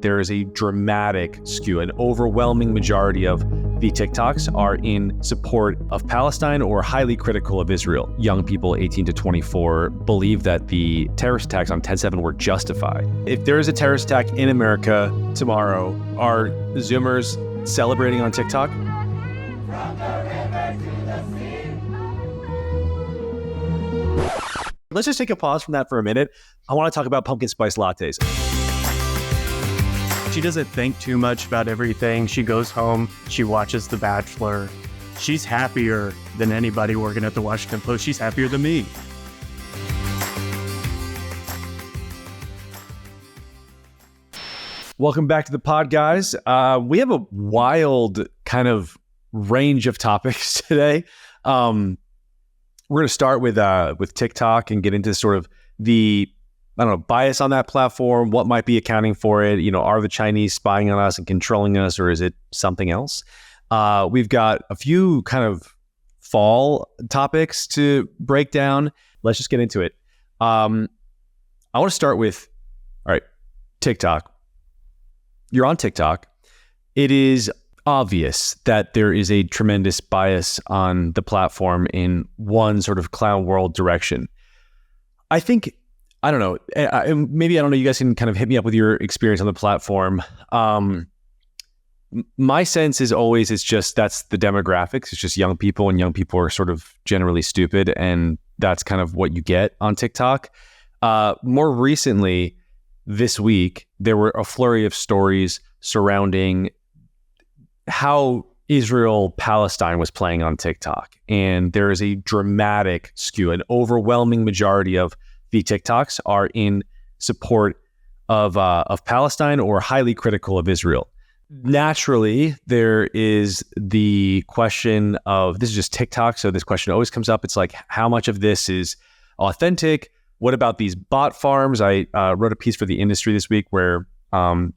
there is a dramatic skew. An overwhelming majority of the TikToks are in support of Palestine or highly critical of Israel. Young people 18 to 24 believe that the terrorist attacks on 10/7 were justified. If there is a terrorist attack in America tomorrow, are Zoomers celebrating on TikTok? From the river to the sea. Let's just take a pause from that for a minute. I want to talk about pumpkin spice lattes. She doesn't think too much about everything. She goes home, she watches The Bachelor. She's happier than anybody working at the Washington Post. She's happier than me. Welcome back to the pod, guys. We have a wild kind of range of topics today. We're going to start with TikTok and get into sort of the bias on that platform. What might be accounting for it? Are the Chinese spying on us and controlling us, or is it something else? We've got a few kind of fall topics to break down. Let's just get into it. I want to start with, all right, TikTok. You're on TikTok. It is obvious that there is a tremendous bias on the platform in one sort of clown world direction. I don't know. Maybe, I don't know, you guys can kind of hit me up with your experience on the platform. My sense is always it's just that's the demographics. It's just young people, and young people are sort of generally stupid, and that's kind of what you get on TikTok. More recently, this week, there were a flurry of stories surrounding how Israel-Palestine was playing on TikTok. And there is a dramatic skew. An overwhelming majority of the TikToks are in support of Palestine or highly critical of Israel. Naturally, there is the question of, this is just TikTok, so this question always comes up. It's like, how much of this is authentic? What about these bot farms? I wrote a piece for The Industry this week where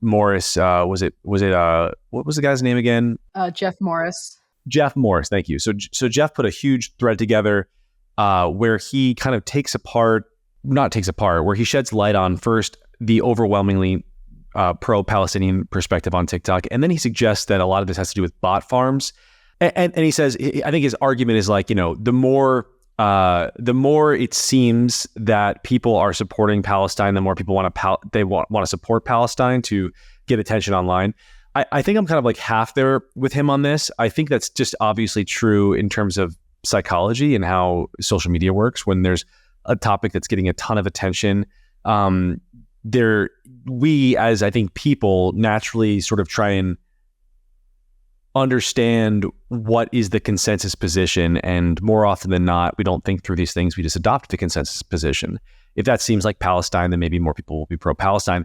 Morris, what was the guy's name again? Jeff Morris. Jeff Morris, thank you. So Jeff put a huge thread together where he kind of where he sheds light on first the overwhelmingly pro-Palestinian perspective on TikTok, and then he suggests that a lot of this has to do with bot farms. And he says, I think his argument is like, the more it seems that people are supporting Palestine, the more people want to support Palestine to get attention online. I think I'm kind of like half there with him on this. I think that's just obviously true in terms of psychology and how social media works. When there's a topic that's getting a ton of attention, we as I think people naturally sort of try and understand what is the consensus position, and more often than not, we don't think through these things. We just adopt the consensus position. If that seems like Palestine, then maybe more people will be pro-Palestine.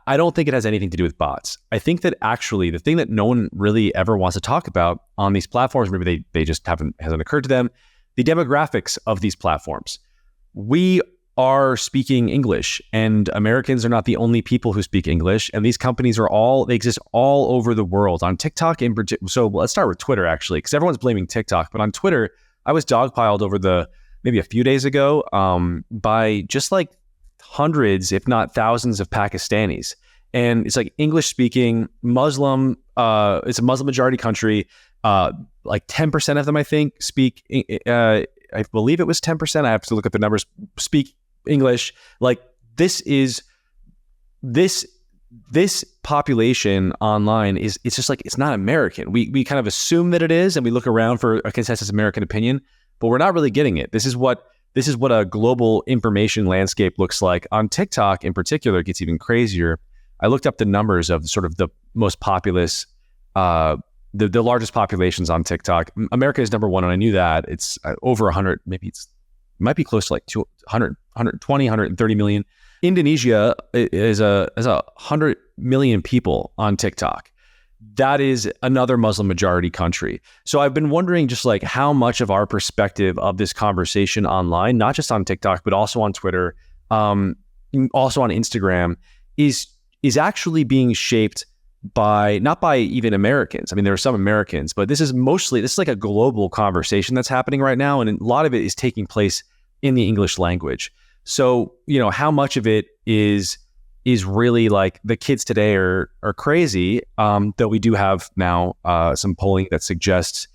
I don't think it has anything to do with bots. I think that actually the thing that no one really ever wants to talk about on these platforms, maybe they just hasn't occurred to them, the demographics of these platforms. We are speaking English, and Americans are not the only people who speak English. And these companies they exist all over the world. On TikTok in particular. So let's start with Twitter, actually, because everyone's blaming TikTok. But on Twitter, I was dogpiled over maybe a few days ago by just like hundreds, if not thousands of Pakistanis. And it's like English speaking, Muslim, it's a Muslim majority country. Like 10% of them, I think, speak, I believe it was 10%. I have to look up the numbers, speak English. Like this population online it's just like, it's not American. We kind of assume that it is, and we look around for a consensus American opinion, but we're not really getting it. This is what a global information landscape looks like. On TikTok in particular, it gets even crazier. I looked up the numbers of sort of the most populous, the largest populations on TikTok. America is number one, and I knew that. It's over 100, maybe it might be close to like 200, 120, 130 million. Indonesia is a 100 million people on TikTok. That is another Muslim majority country. So I've been wondering just like how much of our perspective of this conversation online, not just on TikTok, but also on Twitter, also on Instagram, is actually being shaped by, not by even Americans. I mean, there are some Americans, but this is like a global conversation that's happening right now. And a lot of it is taking place in the English language. So, how much of it is is really like the kids today are crazy. Though we do have now some polling that suggests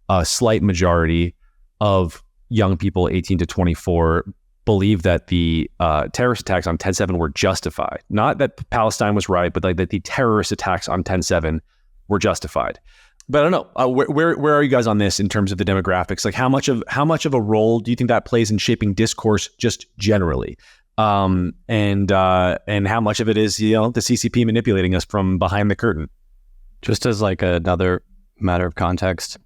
a slight majority of young people 18 to 24 believe that the terrorist attacks on 10/7 were justified. Not that Palestine was right, but like that the terrorist attacks on 10/7 were justified. But I don't know. Where are you guys on this in terms of the demographics? Like how much of a role do you think that plays in shaping discourse just generally? And how much of it is, the CCP manipulating us from behind the curtain? Just as like another matter of context,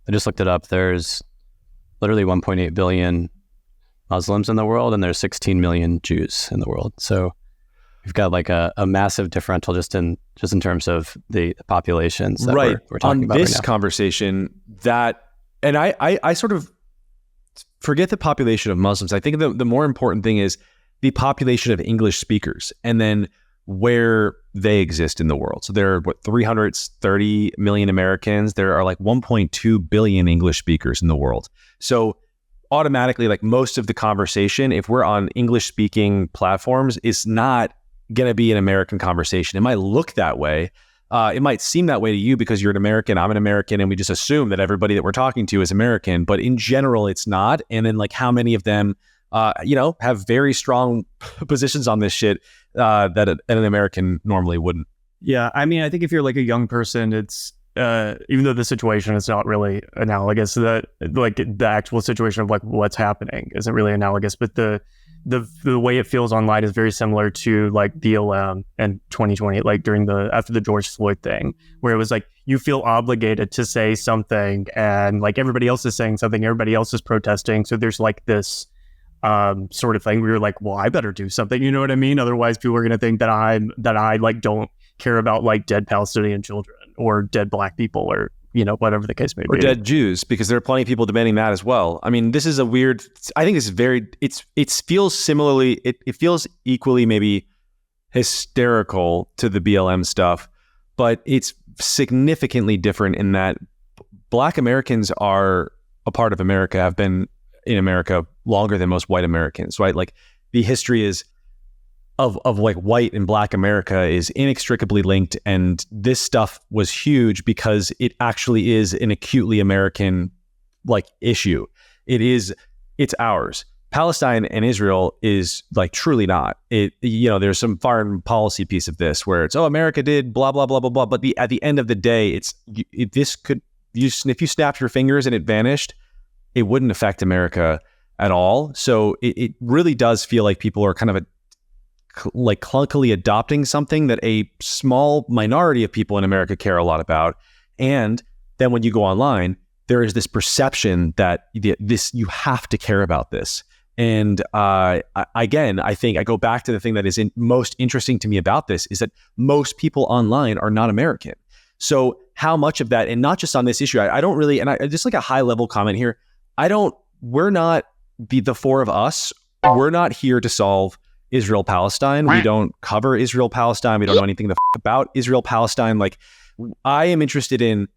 I just looked it up. There's literally 1.8 billion Muslims in the world, and there's 16 million Jews in the world. So we've got like a massive differential just in terms of the populations that right. we're talking about this right now. Conversation that, and I sort of forget the population of Muslims. I think the more important thing is the population of English speakers, and then where they exist in the world. So there are 330 million Americans. There are like 1.2 billion English speakers in the world. So automatically, like most of the conversation, if we're on English speaking platforms, is not going to be an American conversation. It might look that way. It might seem that way to you because you're an American, I'm an American, and we just assume that everybody that we're talking to is American. But in general, it's not. And then like how many of them, have very strong positions on this shit that an American normally wouldn't. Yeah, I mean, I think if you're like a young person, it's even though the situation is not really analogous, that like the actual situation of like what's happening isn't really analogous, but the way it feels online is very similar to like BLM and 2020, like after the George Floyd thing, where it was like you feel obligated to say something, and like everybody else is saying something, everybody else is protesting, so there's like this sort of thing where you're like, well, I better do something, you know what I mean? Otherwise people are going to think that I like don't care about like dead Palestinian children or dead Black people, or whatever the case may be, or dead Jews, because there are plenty of people demanding that as well. I mean, this is a weird, I think it feels similarly, it feels equally maybe hysterical to the BLM stuff, but it's significantly different in that Black Americans are a part of America, have been in America longer than most white Americans, right? Like the history is of like white and Black America is inextricably linked, and this stuff was huge because it actually is an acutely American like issue. It's ours. Palestine and Israel is like truly not. There's some foreign policy piece of this where it's, America did blah blah blah blah blah, but at the end of the day, if you snapped your fingers and it vanished, it wouldn't affect America at all. So it really does feel like people are kind of like clunkily adopting something that a small minority of people in America care a lot about. And then when you go online, there is this perception that you have to care about this. And again, I think I go back to the thing that is most interesting to me about this is that most people online are not American. So how much of that, and not just on this issue, I don't really, and I just like a high level comment here. We're not the four of us. We're not here to solve Israel-Palestine. We don't cover Israel-Palestine. We don't know anything about Israel-Palestine. Like, I am interested in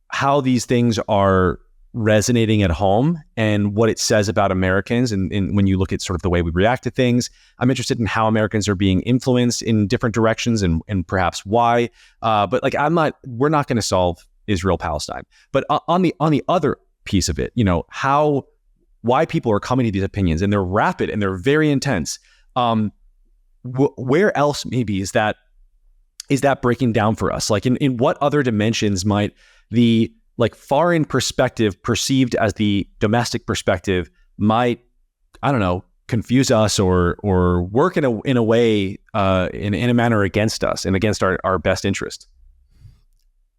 how these things are resonating at home and what it says about Americans. And when you look at sort of the way we react to things, I'm interested in how Americans are being influenced in different directions and perhaps why. But like, we're not going to solve Israel-Palestine. But on the other piece of it, why people are coming to these opinions, and they're rapid and they're very intense. Where else maybe is that breaking down for us? Like in what other dimensions might the like foreign perspective perceived as the domestic perspective might, I don't know, confuse us or work in a way, in a manner against us and against our best interest?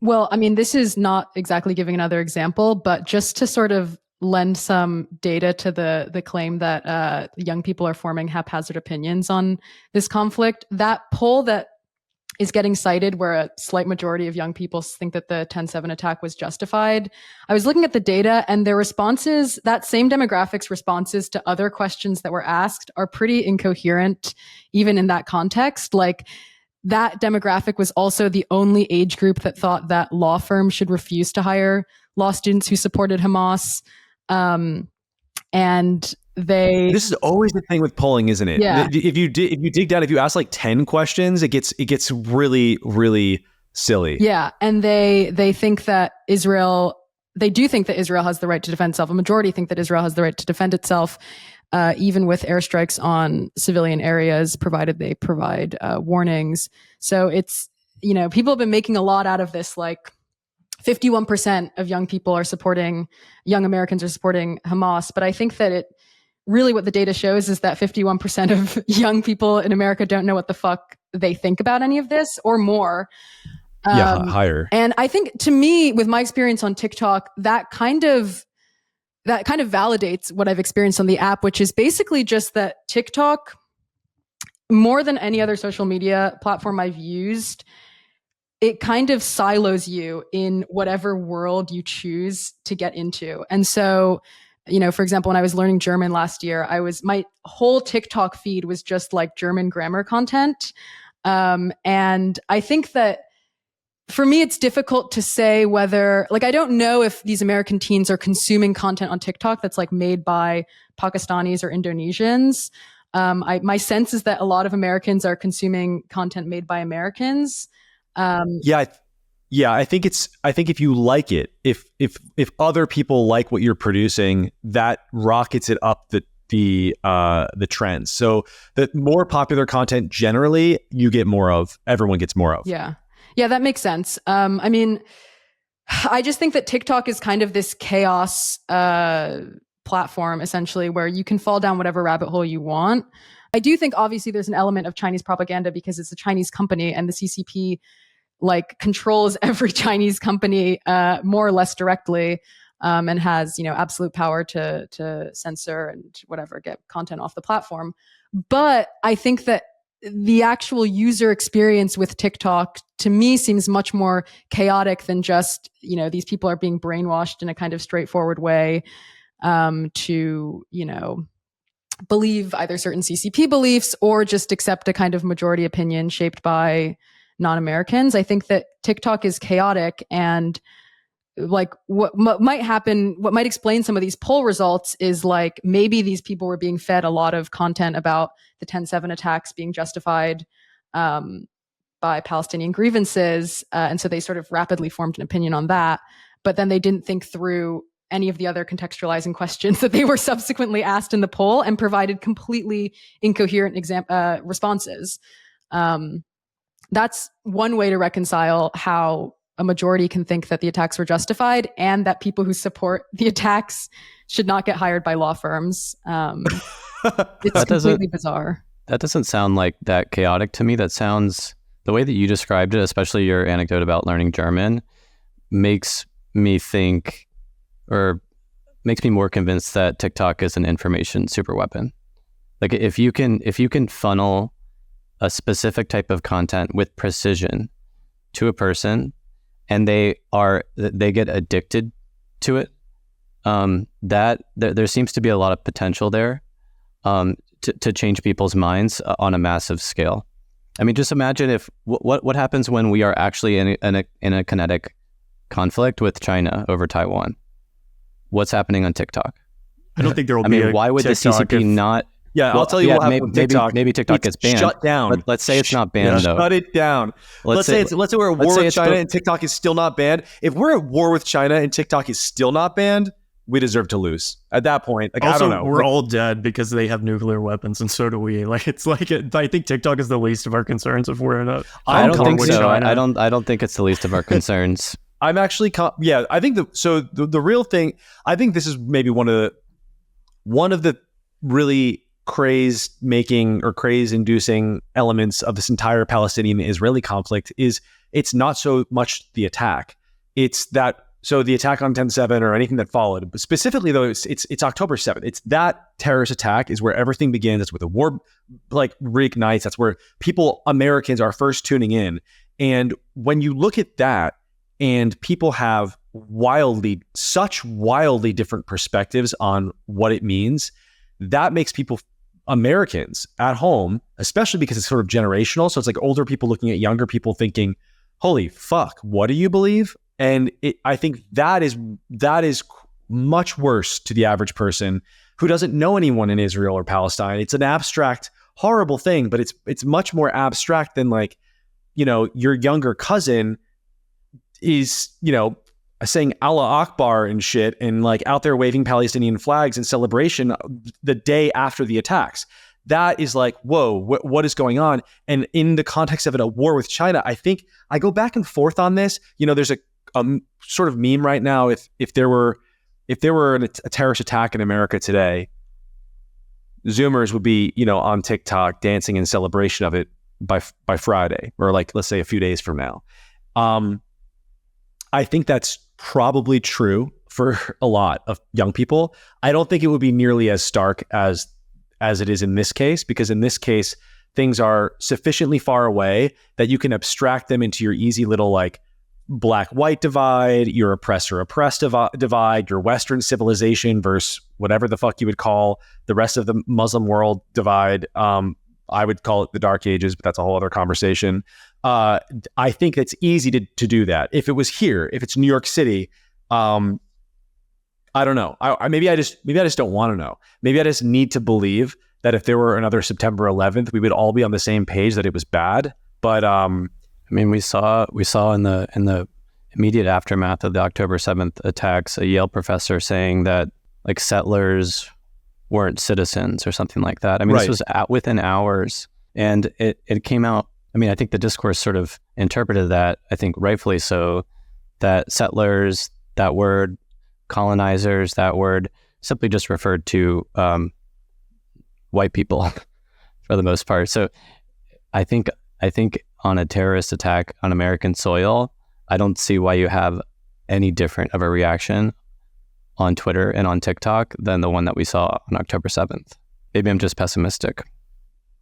Well, I mean, this is not exactly giving another example, but just to sort of lend some data to the claim that young people are forming haphazard opinions on this conflict. That poll that is getting cited, where a slight majority of young people think that the 10/7 attack was justified. I was looking at the data, and their responses, that same demographic's responses to other questions that were asked, are pretty incoherent, even in that context. Like, that demographic was also the only age group that thought that law firms should refuse to hire law students who supported Hamas. And This is always the thing with polling, isn't it? Yeah. If you dig down, if you ask like 10 questions, it gets really, really silly. Yeah, and they think that they do think that Israel has the right to defend itself. A majority think that Israel has the right to defend itself, even with airstrikes on civilian areas, provided they provide warnings. So it's, people have been making a lot out of this, like 51% of young Americans are supporting Hamas. But I think that really what the data shows is that 51% of young people in America don't know what the fuck they think about any of this, or more. Higher. And I think, to me, with my experience on TikTok, that kind of validates what I've experienced on the app, which is basically just that TikTok, more than any other social media platform I've used, it kind of silos you in whatever world you choose to get into. And so, for example, when I was learning German last year, my whole TikTok feed was just like German grammar content. And I think that for me, it's difficult to say whether, I don't know if these American teens are consuming content on TikTok that's like made by Pakistanis or Indonesians. My sense is that a lot of Americans are consuming content made by Americans. I think if you like it, if other people like what you're producing, that rockets it up the trends. So the more popular content generally you get more of, everyone gets more of. Yeah, that makes sense. I mean, I just think that TikTok is kind of this chaos platform, essentially, where you can fall down whatever rabbit hole you want. I do think, obviously, there's an element of Chinese propaganda because it's a Chinese company, and the CCP controls every Chinese company more or less directly, and has absolute power to censor and whatever, get content off the platform. But I think that the actual user experience with TikTok, to me, seems much more chaotic than just, these people are being brainwashed in a kind of straightforward way to, believe either certain CCP beliefs or just accept a kind of majority opinion shaped by non-Americans. I think that TikTok is chaotic, and what might happen, what might explain some of these poll results is maybe these people were being fed a lot of content about the 10/7 attacks being justified by Palestinian grievances. And so they sort of rapidly formed an opinion on that, but then they didn't think through any of the other contextualizing questions that they were subsequently asked in the poll, and provided completely incoherent responses. That's one way to reconcile how a majority can think that the attacks were justified, and that people who support the attacks should not get hired by law firms. It's completely bizarre. That doesn't sound like that chaotic to me. That sounds, the way that you described it, especially your anecdote about learning German, makes me think, or makes me more convinced that TikTok is an information superweapon. If you can funnel a specific type of content with precision to a person, and they get addicted to it, that there seems to be a lot of potential there to change people's minds on a massive scale. I mean, just imagine if what happens when we are actually in a kinetic conflict with China over Taiwan. What's happening on TikTok? I don't think there will be. I mean, why would the CCP not? Yeah, I'll tell you what happened with TikTok. Maybe TikTok gets banned. Shut down. Let's say it's not banned, though. Shut it down. Let's say we're at war with China and TikTok is still not banned. If we're at war with China and TikTok is still not banned, we deserve to lose. At that point, also, I don't know. We're all dead because they have nuclear weapons, and so do we. I think TikTok is the least of our concerns if we're in a. I don't think so. China. I don't think it's the least of our concerns. I'm actually, I think the real thing, I think this is maybe one of the really craze-making or craze-inducing elements of this entire Palestinian-Israeli conflict is it's not so much the attack. It's that, so the attack on 10/7 or anything that followed, but specifically though, it's October 7th. It's that terrorist attack is where everything begins. That's where the war reignites. That's where Americans are first tuning in. And when you look at that, and people have such wildly different perspectives on what it means, that makes Americans at home, especially because it's sort of generational. So it's like older people looking at younger people thinking, holy fuck, what do you believe? And I think that is much worse to the average person who doesn't know anyone in Israel or Palestine. It's an abstract, horrible thing, but it's much more abstract than like, your younger cousin is, saying Allah Akbar and shit and like out there waving Palestinian flags in celebration the day after the attacks. That is like, whoa, what is going on? And in the context of a war with China, I think I go back and forth on this. There's a sort of meme right now. If there were a terrorist attack in America today, Zoomers would be, on TikTok dancing in celebration of it by Friday, or like, let's say a few days from now. I think that's probably true for a lot of young people. I don't think it would be nearly as stark as it is in this case, because in this case, things are sufficiently far away that you can abstract them into your easy little like black-white divide, your oppressor-oppressed divide, your Western civilization versus whatever the fuck you would call the rest of the Muslim world divide. I would call it the Dark Ages, but that's a whole other conversation. I think it's easy to do that. If it was here, if it's New York City, I don't know. Maybe I just don't want to know. Maybe I just need to believe that if there were another September 11th, we would all be on the same page that it was bad. But we saw in the immediate aftermath of the October 7th attacks, a Yale professor saying that like settlers weren't citizens or something like that. Right. This was within hours, and it came out. I think the discourse sort of interpreted that, I think rightfully so, that settlers, that word, colonizers, that word simply just referred to white people for the most part. So I think on a terrorist attack on American soil, I don't see why you have any different of a reaction on Twitter and on TikTok than the one that we saw on October 7th. Maybe I'm just pessimistic.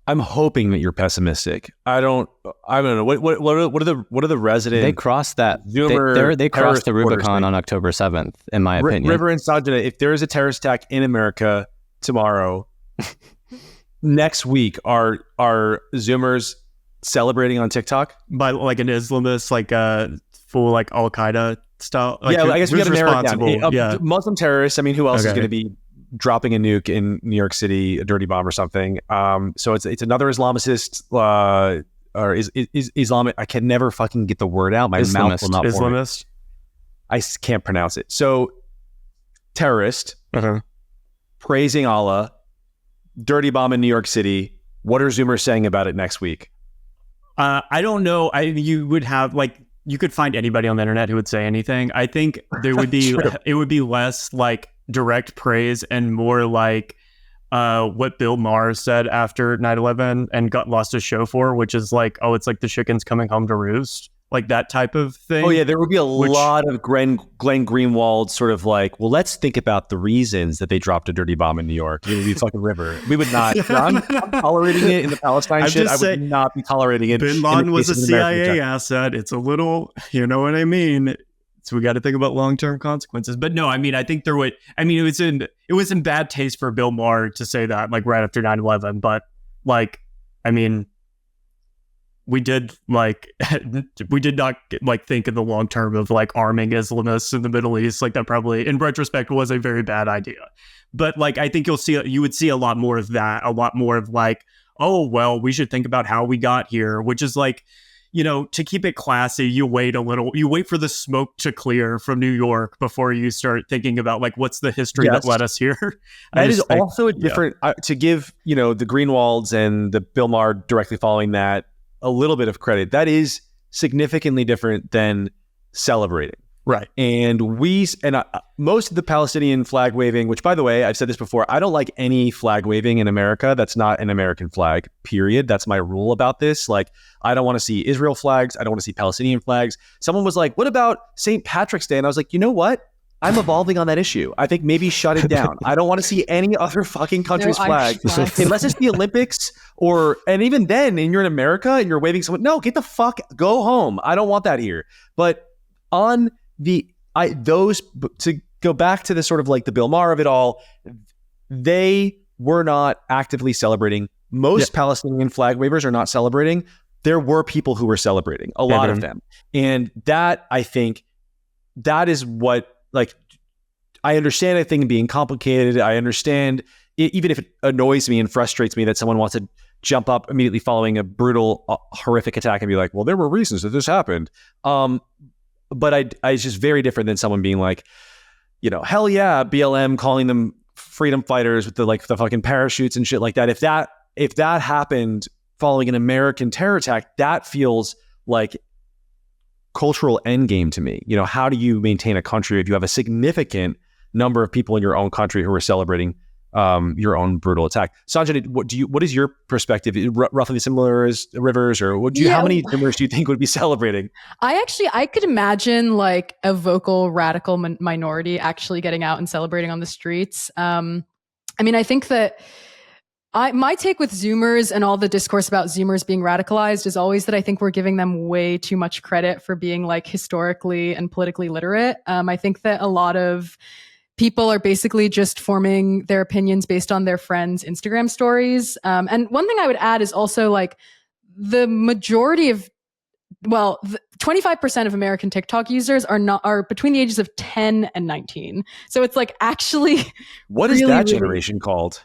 I'm hoping that you're pessimistic. I don't know. What are the resident? They crossed that. Zoomer They crossed the Rubicon thing on October 7th, in my opinion. River and Sanjana, if there is a terrorist attack in America tomorrow, next week, are Zoomers celebrating on TikTok by like an Islamist, like full like Al Qaeda style? Like, I guess we got to narrow it down. Muslim terrorists. I mean, who else is going to be dropping a nuke in New York City, a dirty bomb or something? So it's another Islamicist or is Islamic. I can never fucking get the word out. My mouth will not form it. Islamist. I can't pronounce it. So terrorist, praising Allah, dirty bomb in New York City. What are Zoomers saying about it next week? I don't know. You would have like, you could find anybody on the internet who would say anything. I think there would be it would be less like direct praise and more like what Bill Maher said after 9/11 and lost his show for, which is like, oh, it's like the chickens coming home to roost, like that type of thing. Oh yeah, there would be a lot of Glenn Greenwald sort of like, well, let's think about the reasons that they dropped a dirty bomb in New York. It would be fucking river. We would not. I'm tolerating it in the Palestine shit. I would not be tolerating it. Bin Laden was a CIA asset. It's a little, you know what I mean? So we got to think about long-term consequences. But no, I mean, I think there would. I mean, it was in bad taste for Bill Maher to say that like right after 9/11. But like, I mean, we did not like think in the long term of like arming Islamists in the Middle East. Like that probably in retrospect was a very bad idea. But like, I think you would see a lot more of that, a lot more of like, oh, well, we should think about how we got here, which is like, to keep it classy, you wait for the smoke to clear from New York before you start thinking about like, what's the history that led us here? That is also a different, to give, the Greenwalds and the Bill Maher directly following that a little bit of credit. That is significantly different than celebrating. Right. And most of the Palestinian flag waving, which by the way, I've said this before, I don't like any flag waving in America that's not an American flag, period. That's my rule about this. Like, I don't want to see Israel flags. I don't want to see Palestinian flags. Someone was like, what about St. Patrick's Day? And I was like, you know what? I'm evolving on that issue. I think maybe shut it down. I don't want to see any other fucking country's flag unless it's the Olympics and even then, and you're in America and you're waving someone. No, get the fuck, go home. I don't want that here. But on to go back to the sort of like the Bill Maher of it all, they were not actively celebrating. Most Palestinian flag wavers are not celebrating. There were people who were celebrating, a lot of them. And that, I think, that is what, like, I understand a thing being complicated. I understand even if it annoys me and frustrates me that someone wants to jump up immediately following a brutal, horrific attack and be like, well, there were reasons that this happened. But it's just very different than someone being like, hell yeah, BLM, calling them freedom fighters with the fucking parachutes and shit like that. If that happened following an American terror attack, that feels like cultural endgame to me. How do you maintain a country if you have a significant number of people in your own country who are celebrating your own brutal attack? Sanjana, what is your perspective? Roughly similar as Rivers, or how many Zoomers do you think would be celebrating? I could imagine like a vocal radical minority actually getting out and celebrating on the streets. I think that my take with Zoomers and all the discourse about Zoomers being radicalized is always that I think we're giving them way too much credit for being like historically and politically literate. I think that a lot of people are basically just forming their opinions based on their friends' Instagram stories. And one thing I would add is also like the majority of, 25% of American TikTok users are between the ages of 10 and 19. So it's like actually, what is that generation called?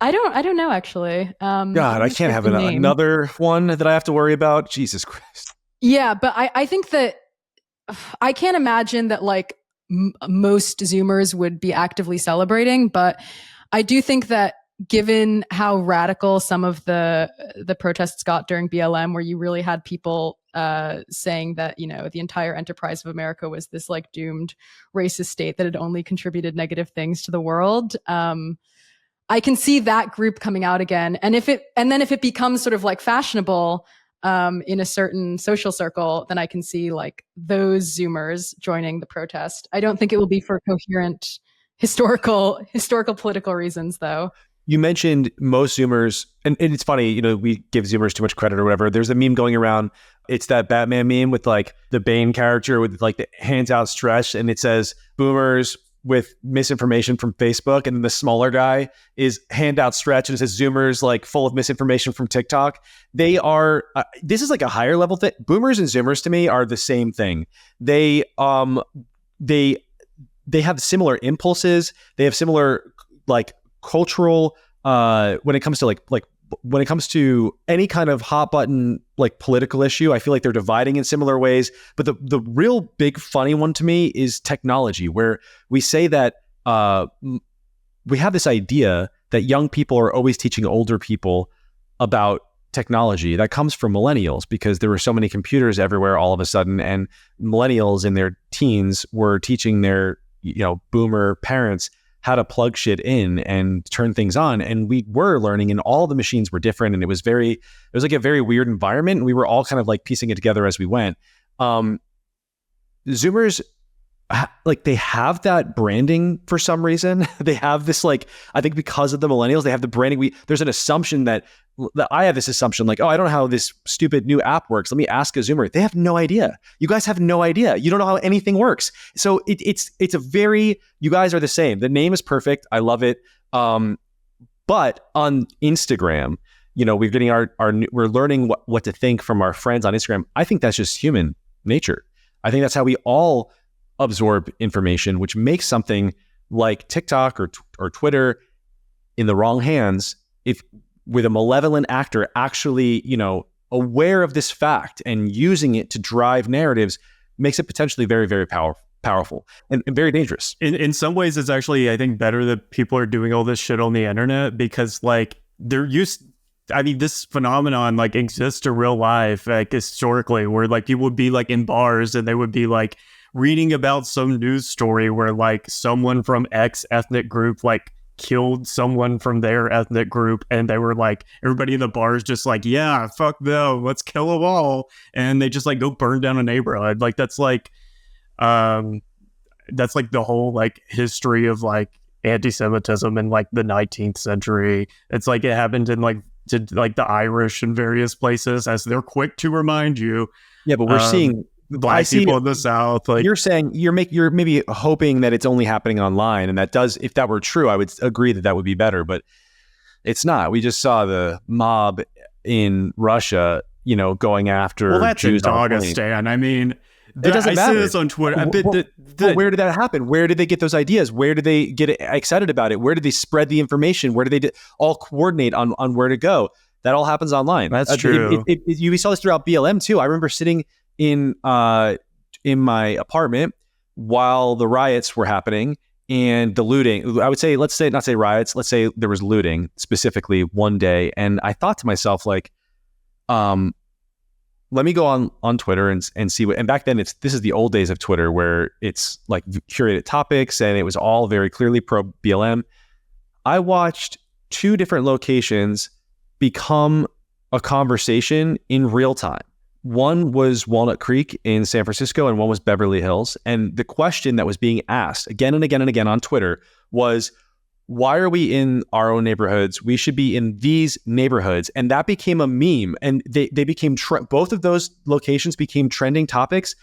I don't know actually. God, I can't have another one that I have to worry about. Jesus Christ. Yeah, but I think that I can't imagine that like most Zoomers would be actively celebrating, but I do think that given how radical some of the protests got during BLM, where you really had people saying that the entire enterprise of America was this like doomed racist state that had only contributed negative things to the world. I can see that group coming out again, and if it becomes sort of like fashionable in a certain social circle, then I can see like those Zoomers joining the protest. I don't think it will be for coherent historical political reasons, though. You mentioned most Zoomers, and it's funny, we give Zoomers too much credit or whatever. There's a meme going around. It's that Batman meme with like the Bane character with like the hands outstretched, and it says boomers with misinformation from Facebook, and then the smaller guy is hand outstretched and it says Zoomers like full of misinformation from TikTok. They are this is like a higher level thing. Boomers and Zoomers to me are the same thing. They have similar impulses. They have similar like cultural when it comes to like when it comes to any kind of hot button like political issue. I feel like they're dividing in similar ways, but the real big funny one to me is technology, where we say that we have this idea that young people are always teaching older people about technology. That comes from millennials, because there were so many computers everywhere all of a sudden, and millennials in their teens were teaching their boomer parents how to plug shit in and turn things on. And we were learning, and all the machines were different. And it was like a very weird environment. And we were all kind of like piecing it together as we went. Zoomers, like they have that branding for some reason. They have this like, I think because of the millennials, they have the branding. There's an assumption that I have this assumption like, oh, I don't know how this stupid new app works. Let me ask a Zoomer. They have no idea. You guys have no idea. You don't know how anything works. So it's a very, you guys are the same. The name is perfect. I love it. But on Instagram, we're getting we're learning what to think from our friends on Instagram. I think that's just human nature. I think that's how we all absorb information, which makes something like TikTok or Twitter in the wrong hands, if with a malevolent actor actually, aware of this fact and using it to drive narratives, makes it potentially very, very powerful and very dangerous. In some ways, it's actually, I think, better that people are doing all this shit on the internet, because like this phenomenon like exists in real life, like historically, where like people would be like in bars and they would be like reading about some news story where like someone from X ethnic group like killed someone from their ethnic group, and they were like, everybody in the bar is just like, yeah, fuck them, let's kill them all, and they just like go burn down a neighborhood. Like that's like the whole like history of like anti-Semitism in like the 19th century. It's like it happened in like to like the Irish in various places, as they're quick to remind you. Yeah, but we're seeing Black people in the South. Like you're saying, you're maybe hoping that it's only happening online, and that does, if that were true, I would agree that would be better, but it's not. We just saw the mob in Russia, going after that's Jews in Dagestan. I mean, doesn't I matter. see this on Twitter. But where did that happen? Where did they get those ideas? Where did they get excited about it? Where did they spread the information? Where did they all coordinate on where to go? That all happens online. That's true. We saw this throughout BLM too. I remember sitting in my apartment while the riots were happening and the looting. I would say, let's say riots. Let's say there was looting specifically one day, and I thought to myself like, let me go on Twitter and see what. And back then, this is the old days of Twitter where it's like curated topics and it was all very clearly pro BLM. I watched 2 different locations become a conversation in real time. One was Walnut Creek in San Francisco and one was Beverly Hills. And the question that was being asked again and again and again on Twitter was, why are we in our own neighborhoods? We should be in these neighborhoods. And that became a meme. And they became, both of those locations became trending topics.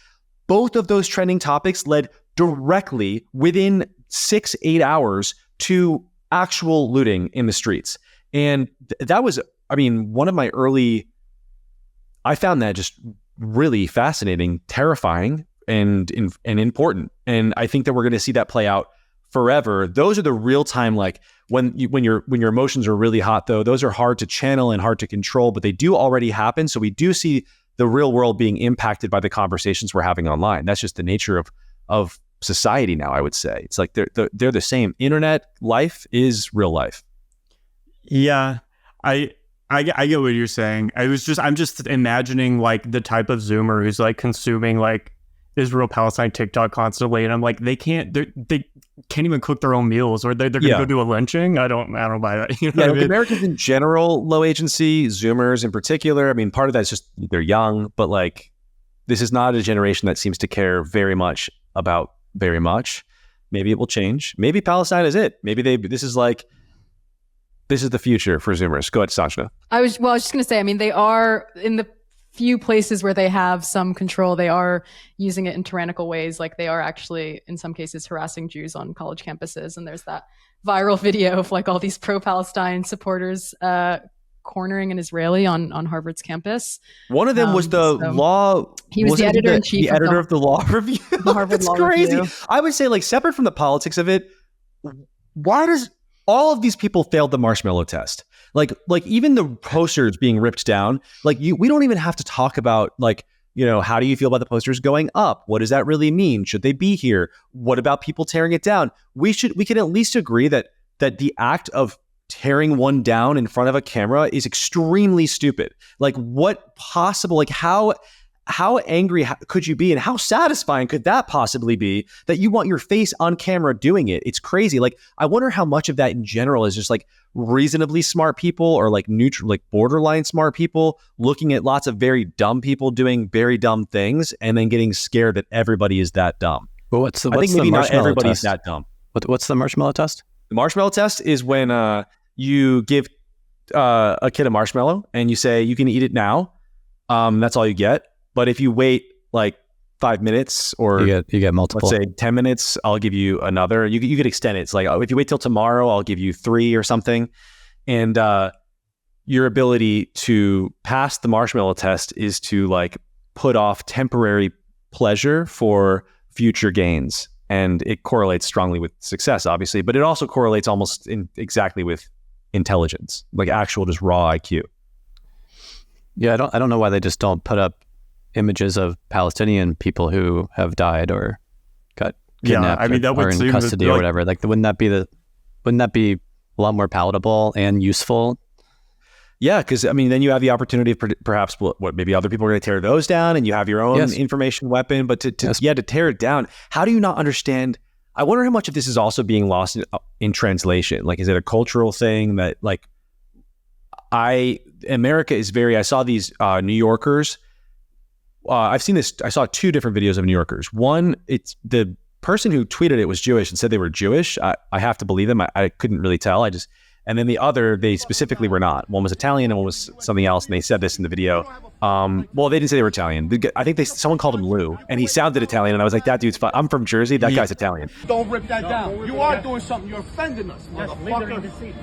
Both of those trending topics led directly within 6-8 hours to actual looting in the streets. And that was, I mean, one of my early, I found that just really fascinating, terrifying, and important. And I think that we're going to see that play out forever. Those are the real time, like when your emotions are really hot, though, those are hard to channel and hard to control, but they do already happen. So we do see the real world being impacted by the conversations we're having online. That's just the nature of society now, I would say. It's like they're the same. Internet life is real life. Yeah, I get what you're saying. I'm just imagining like the type of Zoomer who's like consuming like Israel-Palestine TikTok constantly, and I'm like, they can't even cook their own meals, or they're gonna go do a lynching. I don't buy that. You know what I mean? Americans in general, low agency, Zoomers in particular. I mean, part of that's just they're young, but like this is not a generation that seems to care very much about very much. Maybe it will change. Maybe Palestine is it. Maybe this is the future for Zoomers. Go ahead, Sanjana. I was just going to say, I mean, they are in the few places where they have some control, they are using it in tyrannical ways. Like they are actually, in some cases, harassing Jews on college campuses. And there's that viral video of like all these pro-Palestine supporters cornering an Israeli on Harvard's campus. One of them was the law. He was the editor-in-chief. The editor of the law review. The Harvard That's Law crazy. Review. I would say, like, separate from the politics of it, why does all of these people failed the marshmallow test? Like even the posters being ripped down, like we don't even have to talk about like, you know, how do you feel about the posters going up? What does that really mean? Should they be here? What about people tearing it down? We can at least agree that the act of tearing one down in front of a camera is extremely stupid. Like what possible, like how angry could you be, and how satisfying could that possibly be that you want your face on camera doing it? It's crazy. Like I wonder how much of that in general is just like reasonably smart people or like neutral, like borderline smart people looking at lots of very dumb people doing very dumb things and then getting scared that everybody is that dumb. Well, I think maybe not everybody's that dumb. What's the marshmallow test? The marshmallow test is when you give a kid a marshmallow and you say you can eat it now. That's all you get. But if you wait like 5 minutes or you get multiple, let's say 10 minutes, I'll give you another. You could extend it. It's like, if you wait till tomorrow, I'll give you 3 or something. And your ability to pass the marshmallow test is to like put off temporary pleasure for future gains. And it correlates strongly with success, obviously, but it also correlates almost exactly with intelligence, like actual just raw IQ. Yeah, I don't know why they just don't put up images of Palestinian people who have died or got kidnapped, I mean, that would or in seem custody or whatever. Like, wouldn't that be a lot more palatable and useful? Yeah, because I mean, then you have the opportunity of perhaps what maybe other people are going to tear those down, and you have your own information weapon. But to tear it down, how do you not understand? I wonder how much of this is also being lost in translation. Like, is it a cultural thing that like America is very? I saw these New Yorkers. I've seen this. I saw 2 different videos of New Yorkers. One, it's the person who tweeted it was Jewish and said they were Jewish. I have to believe them. I couldn't really tell. And then the other, they specifically were not. One was Italian and one was something else. And they said this in the video. Well, they didn't say they were Italian. I think someone called him Lou, and he sounded Italian. And I was like, that dude's fine. I'm from Jersey. That guy's Italian. Don't rip that down. You are doing something. You're offending us, motherfucker.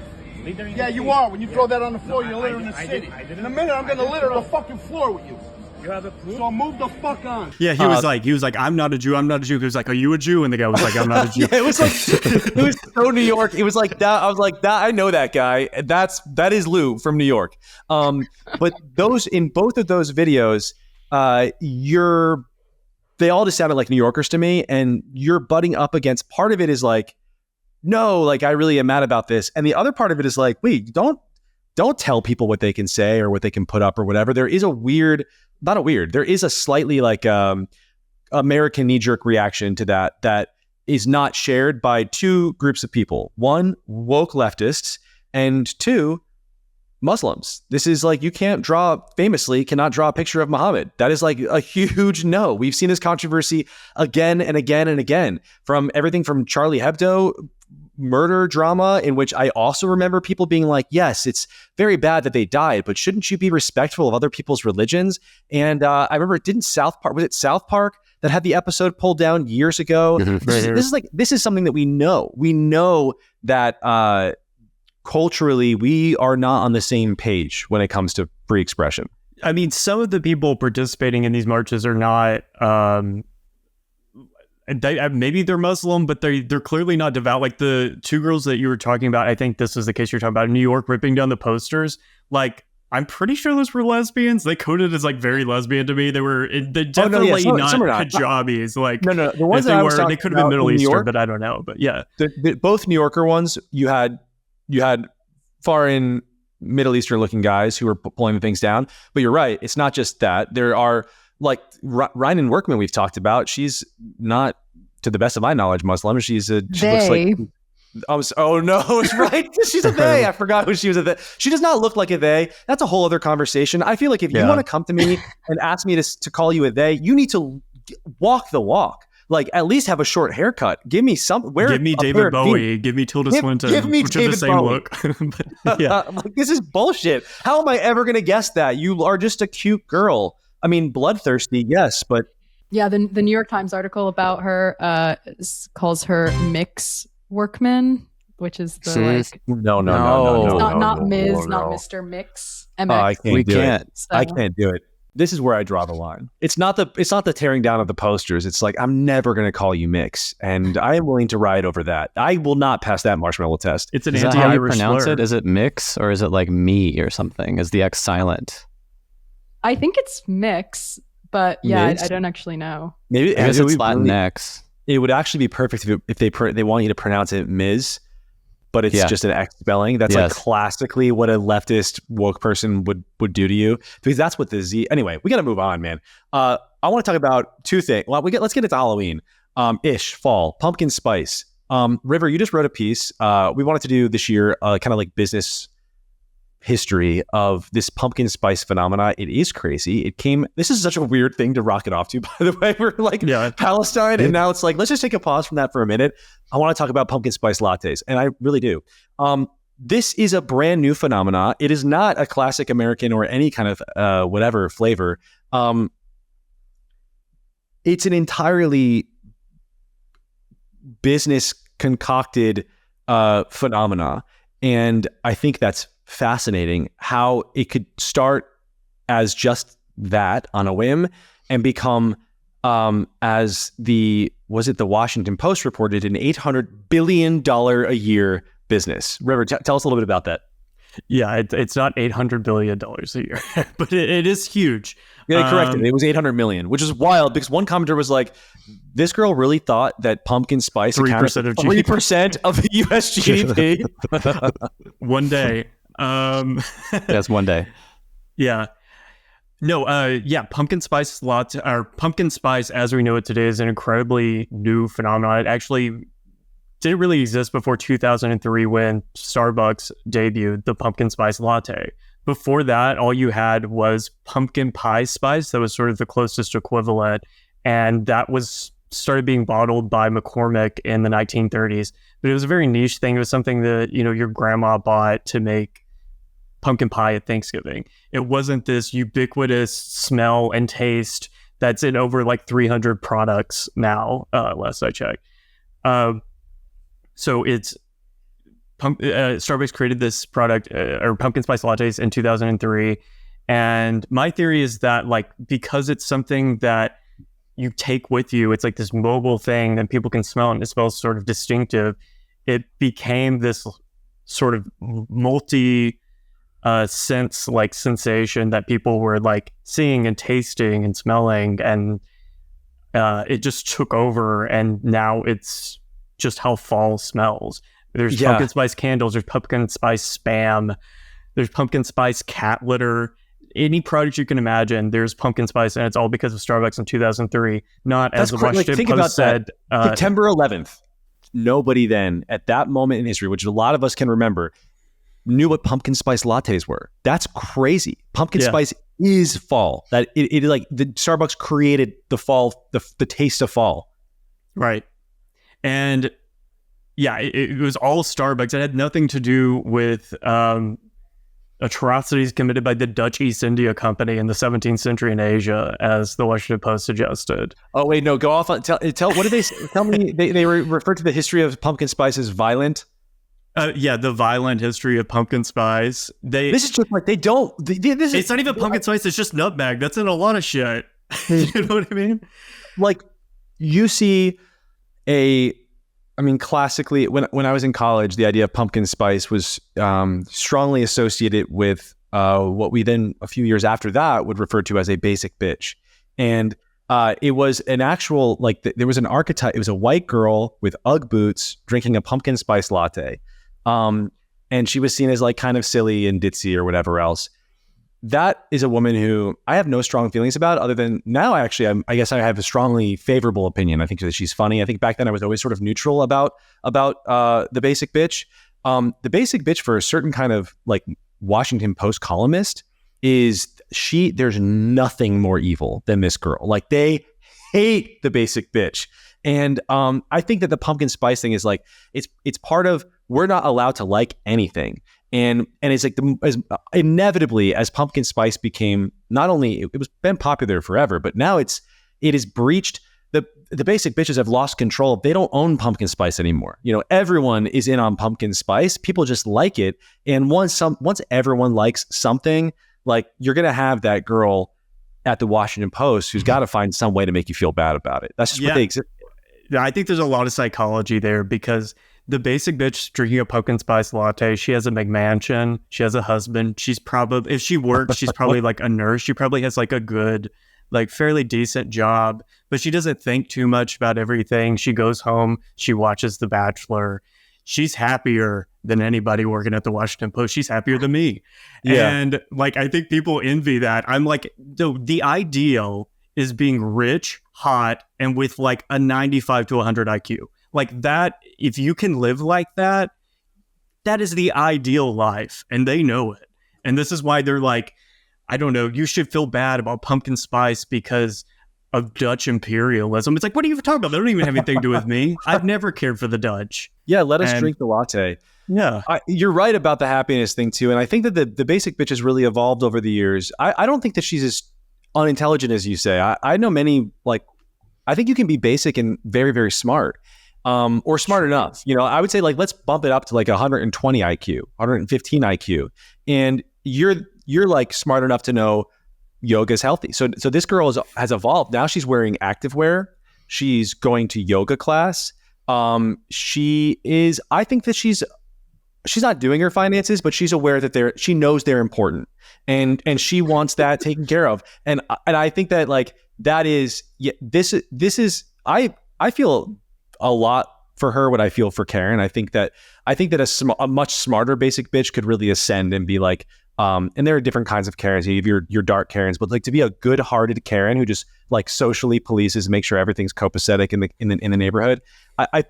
Yeah, you are. When you throw that on the floor, you're littering the city. In a minute, I'm going to litter the fucking floor with you. You have a proof? So move the fuck on. Yeah, he was like, I'm not a Jew. I'm not a Jew. He was like, are you a Jew? And the guy was like, I'm not a Jew. Yeah, it was so New York. It was like that. I was like, that. I know that guy. That is Lou from New York. But in both of those videos, they all just sounded like New Yorkers to me, and you're butting up against. Part of it is like, no, like I really am mad about this, and the other part of it is like, wait, don't tell people what they can say or what they can put up or whatever. There is there is a slightly like American knee-jerk reaction to that is not shared by two groups of people. One, woke leftists, and two, Muslims. This is like, you cannot draw a picture of Muhammad. That is like a huge no. We've seen this controversy again and again and again, from everything from Charlie Hebdo murder drama, in which I also remember people being like, yes, it's very bad that they died, but shouldn't you be respectful of other people's religions? And I remember, was it South Park that had the episode pulled down years ago? This is something that we know. We know that culturally we are not on the same page when it comes to free expression. I mean, some of the people participating in these marches are not maybe they're Muslim, but they're clearly not devout. Like the two girls that you were talking about, I think this is the case you're talking about, in New York, ripping down the posters. Like, I'm pretty sure those were lesbians. They coded as like very lesbian to me. They're definitely not hijabis. Like, no. The ones that they could have been Middle Eastern, but I don't know. But yeah, both New Yorker ones, you had foreign Middle Eastern looking guys who were pulling the things down. But you're right, it's not just that. There are, like, Ryan Workman we've talked about. She's not, to the best of my knowledge, Muslim. She looks like, oh no, it's right. She's a they. I forgot who she was. She does not look like a they. That's a whole other conversation. I feel like if you want to come to me and ask me to call you a they, you need to walk the walk. Like, at least have a short haircut. Give me Give me David Bowie. Give me Tilda Swinton. Give me which David are the same Bowie. look. But, yeah. Like, this is bullshit. How am I ever going to guess that? You are just a cute girl. I mean, bloodthirsty, yes, but... Yeah, the New York Times article about her calls her Mix Workman, which is the like... No. Not Ms., not Mr. Mix. MX. I can't do it. So. I can't do it. This is where I draw the line. It's not the tearing down of the posters. It's like, I'm never going to call you Mix, and I am willing to ride over that. I will not pass that marshmallow test. It's an anti-Irish slur. How you pronounce slur. it? Is it Mix or is it like me or something? Is the X silent? I think it's Mix, but yeah, Mix? I don't actually know. Maybe I guess it's Latinx. It would actually be perfect if they want you to pronounce it Ms, but it's just an X spelling. That's like classically what a leftist woke person would do to you, because that's what the Z. Anyway, we got to move on, man. I want to talk about two things. Well, let's get into Halloween. Fall, pumpkin spice. River, you just wrote a piece. We wanted to do this year kind of like business history of this pumpkin spice phenomena. It is crazy. This is such a weird thing to rocket off to, by the way. We're like Palestine, and now it's like, let's just take a pause from that for a minute. I want to talk about pumpkin spice lattes, and I really do. This is a brand new phenomena. It is not a classic American or any kind of whatever flavor. It's an entirely business concocted phenomena, and I think that's fascinating how it could start as just that on a whim and become as the Washington Post reported, an $800 billion a year business. River, tell us a little bit about that. Yeah, it's not $800 billion a year, but it is huge. Yeah, they corrected it. It was 800 million, which is wild, because one commenter was like, this girl really thought that pumpkin spice 3% of 3% of the US GDP. One day. That's one day. Yeah. No, pumpkin spice latte, or pumpkin spice as we know it today, is an incredibly new phenomenon. It actually didn't really exist before 2003 when Starbucks debuted the pumpkin spice latte. Before that, all you had was pumpkin pie spice. That was sort of the closest equivalent. And that was started being bottled by McCormick in the 1930s. But it was a very niche thing. It was something that, your grandma bought to make pumpkin pie at Thanksgiving. It wasn't this ubiquitous smell and taste that's in over like 300 products now, last I checked. So it's Starbucks created this product, or pumpkin spice lattes, in 2003, And my theory is that like, because it's something that you take with you, it's like this mobile thing that people can smell, and it smells sort of distinctive. It became this sort of multi sense like sensation that people were like seeing and tasting and smelling, and it just took over. And now it's just how fall smells. There's pumpkin spice candles, there's pumpkin spice spam, there's pumpkin spice cat litter. Any product you can imagine, there's pumpkin spice, and it's all because of Starbucks in 2003. Not as the Washington Post said. September 11th. Nobody then, at that moment in history, which a lot of us can remember, knew what pumpkin spice lattes were. That's crazy. Pumpkin spice is fall. That it like the Starbucks created the fall, the taste of fall. Right. And yeah, it was all Starbucks. It had nothing to do with atrocities committed by the Dutch East India Company in the 17th century in Asia, as the Washington Post suggested. Oh wait, no, go off on tell. What did they tell me? They referred to the history of pumpkin spice as violent. The violent history of pumpkin spice. This is just like they don't. It's not even pumpkin spice. It's just nutmeg. That's in a lot of shit. You know what I mean? Like you see classically, when I was in college, the idea of pumpkin spice was strongly associated with what we then, a few years after that, would refer to as a basic bitch. And it was an actual, like, there was an archetype. It was a white girl with Ugg boots drinking a pumpkin spice latte. And she was seen as like kind of silly and ditzy or whatever else. That is a woman who I have no strong feelings about, other than now I guess I have a strongly favorable opinion. I think that she's funny. I think back then I was always sort of neutral about the basic bitch. The basic bitch for a certain kind of like Washington Post columnist there's nothing more evil than this girl. Like they hate the basic bitch. And I think that the pumpkin spice thing is like, it's part of, we're not allowed to like anything. And it's like inevitably as pumpkin spice became, not only it was been popular forever, but now it has breached the basic bitches have lost control. They don't own pumpkin spice anymore. You know, everyone is in on pumpkin spice. People just like it. And once everyone likes something, like you're going to have that girl at the Washington Post who's got to find some way to make you feel bad about it. That's just what they exist. Yeah, I think there's a lot of psychology there, because the basic bitch drinking a pumpkin spice latte, she has a McMansion, she has a husband. She's probably, if she works, she's probably like a nurse. She probably has like a good, like fairly decent job, but she doesn't think too much about everything. She goes home, she watches The Bachelor. She's happier than anybody working at the Washington Post. She's happier than me. Yeah. And like, I think people envy that. I'm like, the ideal is being rich, hot, and with like a 95 to 100 IQ. Like that, if you can live like that, that is the ideal life. And they know it. And this is why they're like, I don't know, you should feel bad about pumpkin spice because of Dutch imperialism. It's like, what are you talking about? They don't even have anything to do with me. I've never cared for the Dutch. Yeah, let us drink the latte. Yeah. You're right about the happiness thing too. And I think that the basic bitch has really evolved over the years. I don't think that she's as unintelligent as you say. I know many, like, I think you can be basic and very, very smart. Or smart enough. You know, I would say like, let's bump it up to like 120 IQ, 115 IQ. And you're like smart enough to know yoga is healthy. So this girl has evolved. Now she's wearing activewear. She's going to yoga class. I think that she's not doing her finances, but she's aware that she knows they're important, and she wants that taken care of. And I think that like, that is, this is, I feel a lot for her what I feel for Karen. I think that a much smarter basic bitch could really ascend and be like, and there are different kinds of Karens. You have your dark Karens, but like to be a good-hearted Karen who just like socially polices, make sure everything's copacetic in the neighborhood.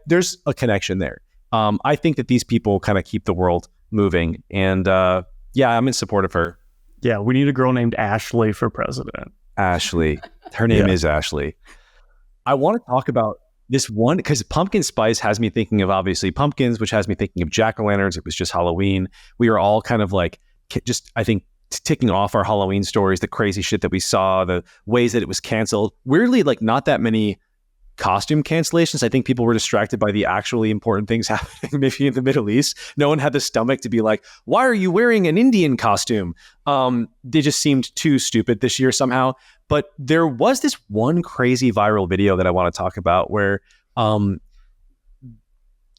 There's a connection there. I think that these people kind of keep the world moving, and I'm in support of her. Yeah, we need a girl named Ashley for president. Ashley, her name is Ashley. I want to talk about this one, because pumpkin spice has me thinking of obviously pumpkins, which has me thinking of jack-o'-lanterns. It was just Halloween. We were all kind of like, just, I think, ticking off our Halloween stories, the crazy shit that we saw, the ways that it was canceled. Weirdly, like not that many costume cancellations. I think people were distracted by the actually important things happening maybe in the Middle East. No one had the stomach to be like, why are you wearing an Indian costume? They just seemed too stupid this year somehow. But there was this one crazy viral video that I want to talk about where on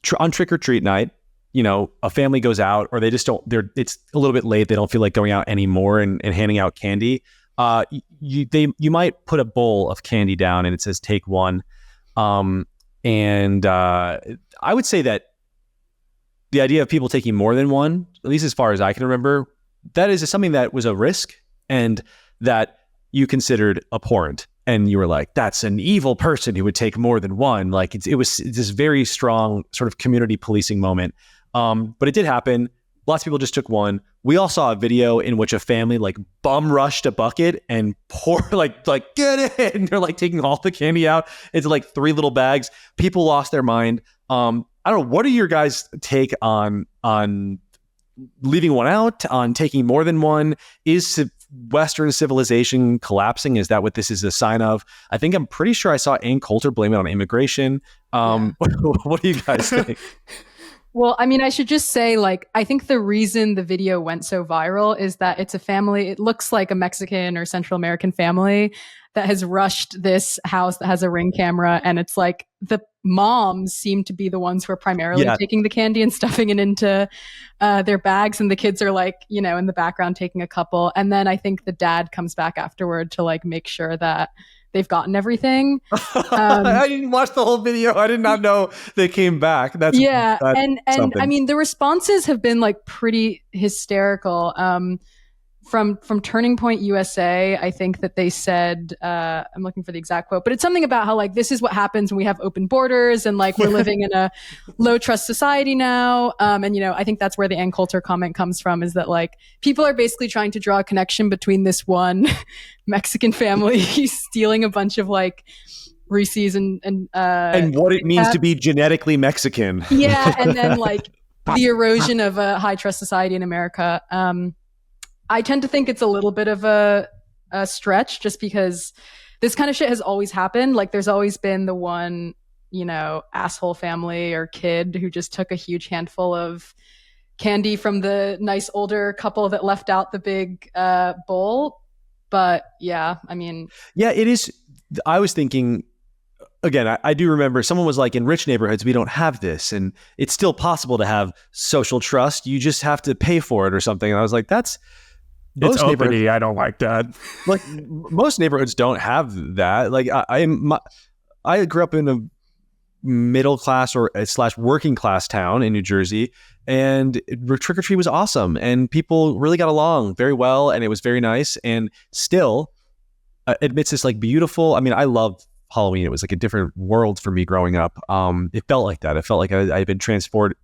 trick or treat night, a family goes out, or they just don't, it's a little bit late. They don't feel like going out anymore and handing out candy. You might put a bowl of candy down and it says take one. I would say that the idea of people taking more than one, at least as far as I can remember, that is something that was a risk and that you considered abhorrent. And you were like, that's an evil person who would take more than one. Like it was this very strong sort of community policing moment. But it did happen. Lots of people just took one. We all saw a video in which a family like bum rushed a bucket and pour like get it. And they're like taking all the candy out into like 3 little bags. People lost their mind. I don't know. What are your guys' take on leaving one out, on taking more than one? Is Western civilization collapsing? Is that what this is a sign of? I'm pretty sure I saw Ann Coulter blame it on immigration. What do you guys think? Well, I mean, I should just say, I think the reason the video went so viral is that it's a family. It looks like a Mexican or Central American family that has rushed this house that has a Ring camera. And it's like the moms seem to be the ones who are primarily taking the candy and stuffing it into their bags. And the kids are in the background taking a couple. And then I think the dad comes back afterward to make sure that they've gotten everything. I didn't watch the whole video. I did not know they came back. That's and something. I mean, the responses have been pretty hysterical. From Turning Point USA, I think that they said, I'm looking for the exact quote, but it's something about how this is what happens when we have open borders and we're living in a low trust society now. And I think that's where the Ann Coulter comment comes from, is that people are basically trying to draw a connection between this one Mexican family stealing a bunch of Reese's and what it means to be genetically Mexican. Yeah, and then the erosion of a high trust society in America. I tend to think it's a little bit of a stretch, just because this kind of shit has always happened. There's always been the one, asshole family or kid who just took a huge handful of candy from the nice older couple that left out the big bowl. But yeah, I mean. Yeah, it is. I was thinking, again, I do remember someone was in rich neighborhoods, we don't have this. And it's still possible to have social trust. You just have to pay for it or something. And I was like, it's uppity. I don't like that. Most neighborhoods don't have that. I grew up in a middle class or / working class town in New Jersey, and trick or treat was awesome, and people really got along very well, and it was very nice. And still, amidst this beautiful. I mean, I love Halloween. It was a different world for me growing up. It felt like that. It felt like I had been transported.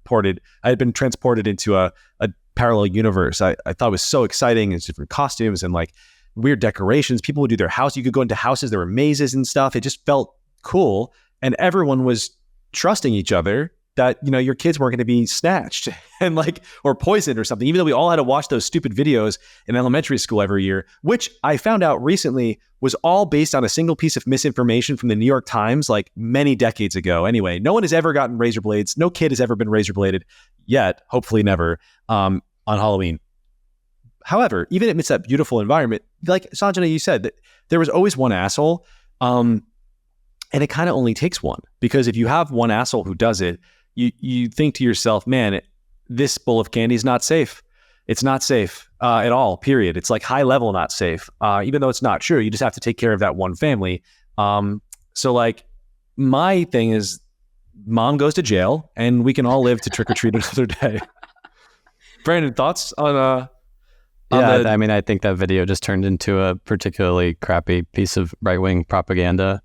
I had been transported into a parallel universe. I thought it was so exciting. It's different costumes and weird decorations. People would do their house. You could go into houses. There were mazes and stuff. It just felt cool. And everyone was trusting each other that, your kids weren't going to be snatched and or poisoned or something, even though we all had to watch those stupid videos in elementary school every year, which I found out recently was all based on a single piece of misinformation from the New York Times, many decades ago. Anyway, no one has ever gotten razor blades. No kid has ever been razor bladed yet. Hopefully never, on Halloween. However, even amidst that beautiful environment, Sanjana, you said that there was always one asshole. And it kind of only takes one, because if you have one asshole who does it, you think to yourself, man, this bowl of candy is not safe. It's not safe at all, period. It's high level not safe, even though it's not true. You just have to take care of that one family. So my thing is, mom goes to jail and we can all live to trick or treat another day. Brandon, thoughts on I mean, I think that video just turned into a particularly crappy piece of right-wing propaganda.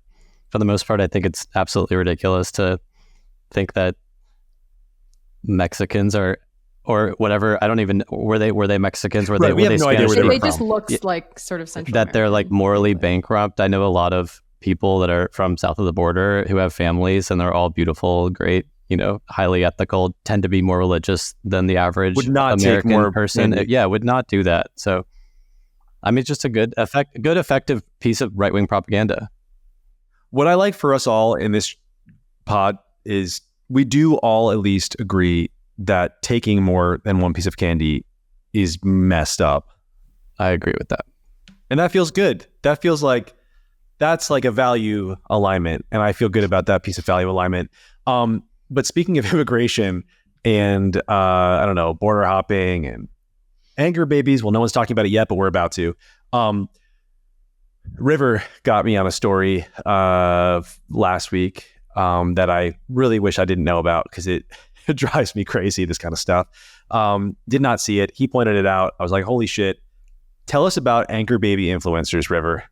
For the most part, I think it's absolutely ridiculous to think that Mexicans are, or whatever. I don't even, were they Mexicans? Were they? We have no idea where they were just from. looks like sort of Central that they're morally bankrupt. I know a lot of people that are from south of the border who have families, and they're all beautiful, great, highly ethical, tend to be more religious than the average American person. Would not do that. So, I mean, it's just a good effective piece of right-wing propaganda. What I like for us all in this pod is we do all at least agree that taking more than one piece of candy is messed up. I agree with that. And that feels good. That feels like that's like a value alignment. And I feel good about that piece of value alignment. But speaking of immigration and, I don't know, border hopping and anger babies, well, no one's talking about it yet, but we're about to. River got me on a story last week that I really wish I didn't know about because it drives me crazy, this kind of stuff. Did not see it. He pointed it out. I was like, holy shit. Tell us about anchor baby influencers, River.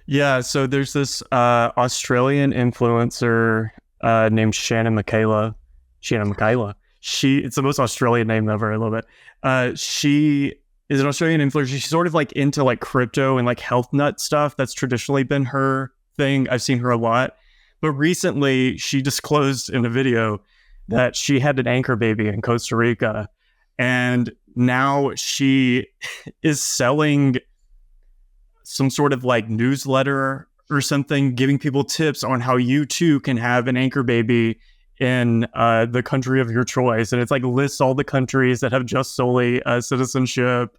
Yeah, so there's this Australian influencer named Shannon Michaela. It's the most Australian name ever. I love it. She is an Australian influencer. She's sort of like into like crypto and like health nut stuff. That's traditionally been her thing. I've seen her a lot. But recently she disclosed in a video that she had an anchor baby in Costa Rica. And now she is selling some sort of like newsletter or something, giving people tips on how you too can have an anchor baby in the country of your choice. And it's like lists all the countries that have just solely citizenship,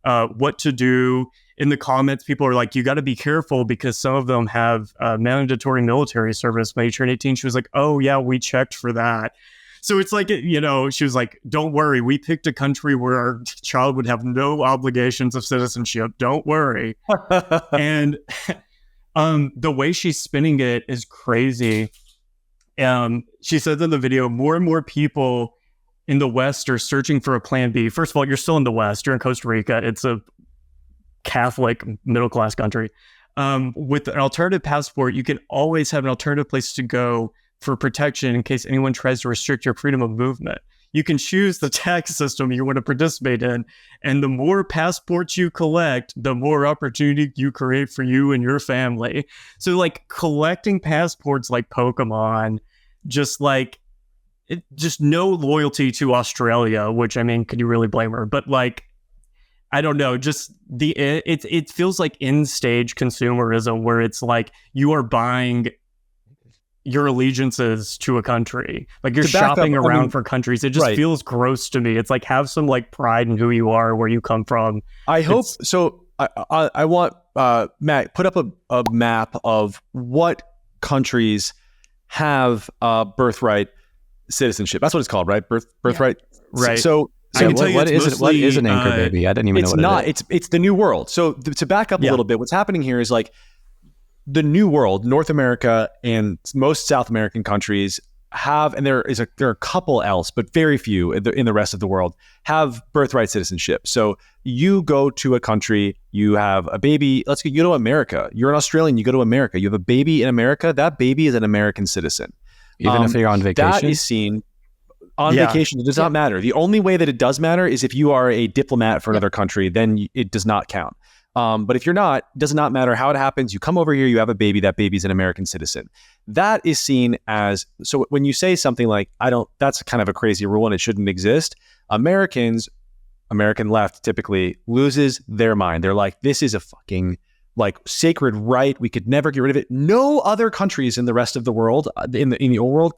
what to do. In the comments, people are like, you got to be careful because some of them have mandatory military service when you turn 18. She was like, oh yeah, we checked for that. So it's like, you know, she was like, don't worry. We picked a country where our child would have no obligations of citizenship. Don't worry. And the way she's spinning it is crazy. She says in the video, more and more people in the West are searching for a plan B. First of all, you're still in the West. You're in Costa Rica. It's a Catholic middle-class country. With an alternative passport, you can always have an alternative place to go for protection in case anyone tries to restrict your freedom of movement. You can choose the tax system you want to participate in, and the more passports you collect, the more opportunity you create for you and your family. So like collecting passports like Pokemon, just no loyalty to Australia, which I mean, could you really blame her? But like, I don't know, just it feels like in-stage consumerism where it's like you are buying your allegiances to a country. Like you're shopping around for countries. It just feels gross to me. It's like have some like pride in who you are, where you come from. I hope so. I want Matt put up a map of what countries have birthright citizenship. That's what it's called, right? Birthright. Yeah. Right. So what is an anchor baby? I didn't even know what it is. It's the new world. So to back up a little bit, what's happening here is like the new world, North America and most South American countries have, and there are a couple else, but very few in the rest of the world have birthright citizenship. So you go to a country, you have a baby. You go to America. You're an Australian. You go to America. You have a baby in America. That baby is an American citizen. Even if you're on vacation? That is seen on vacation. It does not matter. The only way that it does matter is if you are a diplomat for another country, then it does not count. But if you're not, it does not matter how it happens. You come over here, you have a baby, that baby's an American citizen. That is seen as, so when you say something like, that's kind of a crazy rule and it shouldn't exist, American left typically loses their mind. They're like, this is a fucking like sacred right. We could never get rid of it. No other countries in the rest of the world, in the old world,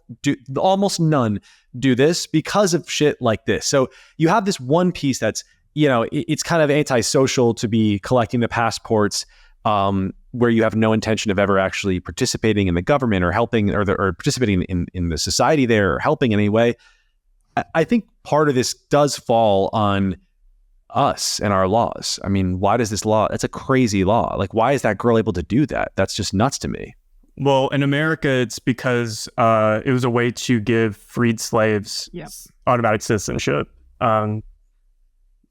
almost none do this because of shit like this. So you have this one piece that's, it's kind of antisocial to be collecting the passports where you have no intention of ever actually participating in the government or helping or participating in the society there or helping in any way. I think part of this does fall on us and our laws. I mean, why does this law? That's a crazy law. Like, why is that girl able to do that? That's just nuts to me. Well, in America, it's because it was a way to give freed slaves automatic citizenship.